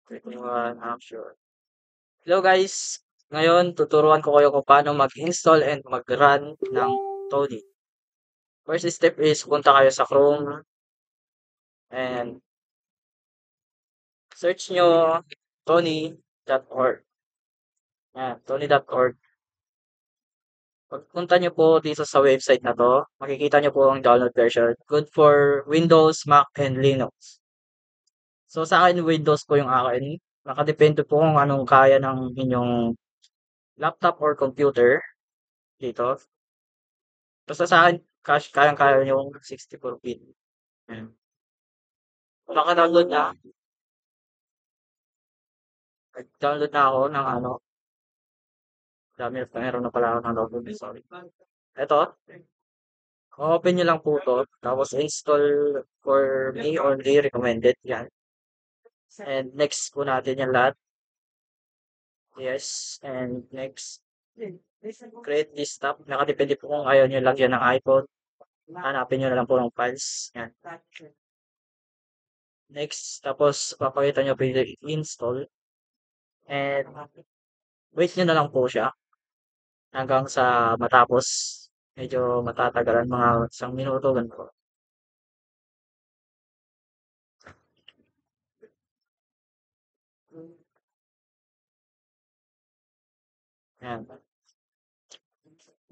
21 action. Hello guys! Ngayon, tuturuan ko kayo kung paano mag-install and mag-run ng Tony. First step is punta kayo sa Chrome and search nyo tony.org. Yan, tony.org. Pagpunta nyo po dito sa website na to, makikita nyo po ang download version. Good for Windows, Mac, and Linux. So sa akin, Windows po yung akin. Nakadepende po kung anong kaya ng inyong laptop or computer dito. Basta sa akin, kayang-kaya yung 64-bit. Ayan. Naka-download na. Nag-download na ako ng ano. Meron na pala ako ng download. Sorry. Ito. Open nyo lang po to. Tapos install for me only recommended. Yan. And next po natin yan lahat. Yes. And next. Create this tab. Nakadepende po kung ayaw nyo lagyan ng iPhone. Hanapin nyo na lang po ng files. Yan. Next. Tapos papakita nyo po yung install. And wait nyo na lang po siya hanggang sa matapos. Medyo matatagalan mga isang minuto ganito. Ayan.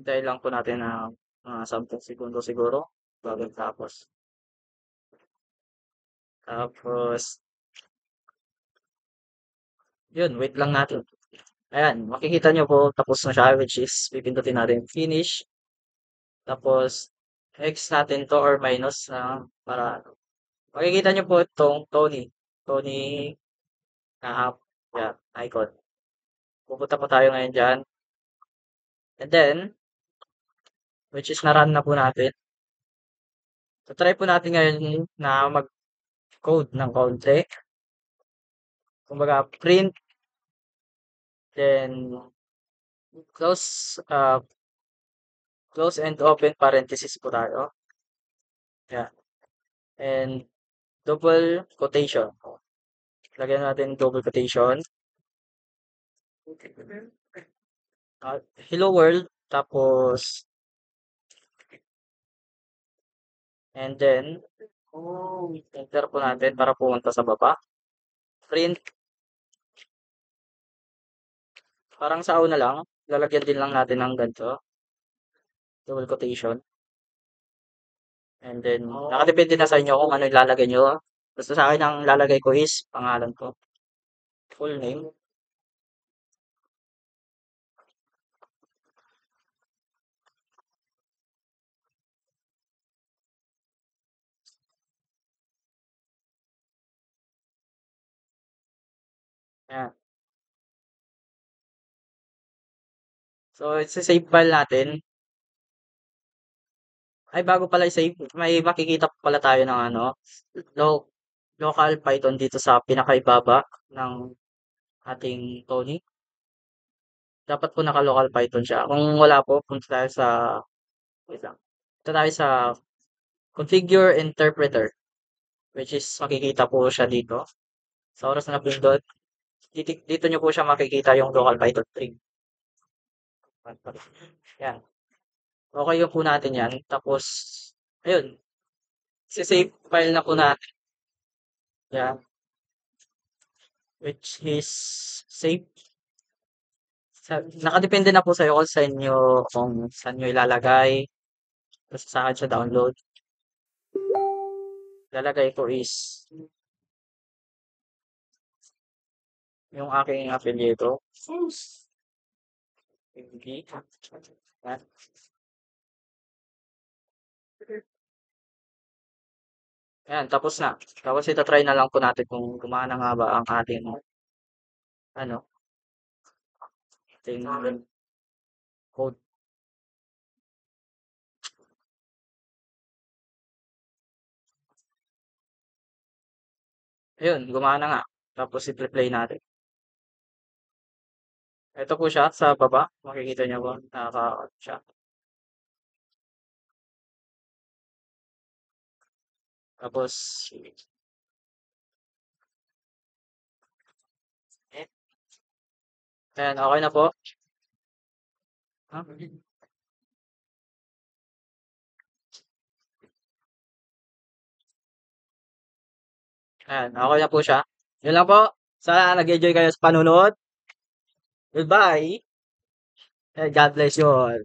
Hintayin lang po natin na mga 10 segundo siguro bago tapos. Tapos, yun, wait lang natin. Ayan, makikita nyo po tapos na siya which is pipindutin natin finish. Tapos, X natin to or minus na para makikita nyo po itong Tony. Tony na app. Yan, icon. Pupunta po tayo ngayon dyan. And then, which is na-run na po natin. So, try po natin ngayon na mag-code ng konti. Kumbaga, print, then close, close and open parenthesis po tayo. Yeah. And double quotation. Lagyan natin double quotation. Hello world. Tapos, and then, enter po natin para pumunta sa baba. Print. Parang sa una lang. Lalagyan din lang natin ng ganito. Double quotation. And then, nakadepende na sa inyo kung ano ilalagay nyo. Basta sa akin, ang lalagay ko is pangalan ko. Full name. Ayan. So, i-save file natin. Ay, bago pala i-save, may makikita pala tayo ng ano, lo- local Python dito sa pinakaibaba ng ating Tony. Dapat po naka-local Python siya. Kung wala po, punta tayo sa, wait lang. Punta tayo sa configure interpreter, which is makikita po siya dito. Sa oras na napindot, dito nyo po siya makikita yung local Python 3. Yan. Okay yung po natin yan. Tapos, ayun, save file na po natin. Yan. Which is save. Nakadepende na po sa'yo kung saan nyo, ilalagay. Basta sa akin sa download. Ilalagay ko is yung aking apelyido. Yan. Ayan, tapos na. Tapos ita-try na lang po natin kung gumana nga ba ang ating ano, ating code. Ayun, gumana nga. Tapos i-play natin. Ito po siya sa baba. Makikita niyo po. Siya. Tapos, Ayan, okay na po. Ah, Ayan, okay na po siya. Yun lang po. Sana nag-enjoy kayo sa panunood. Goodbye. And God bless you all.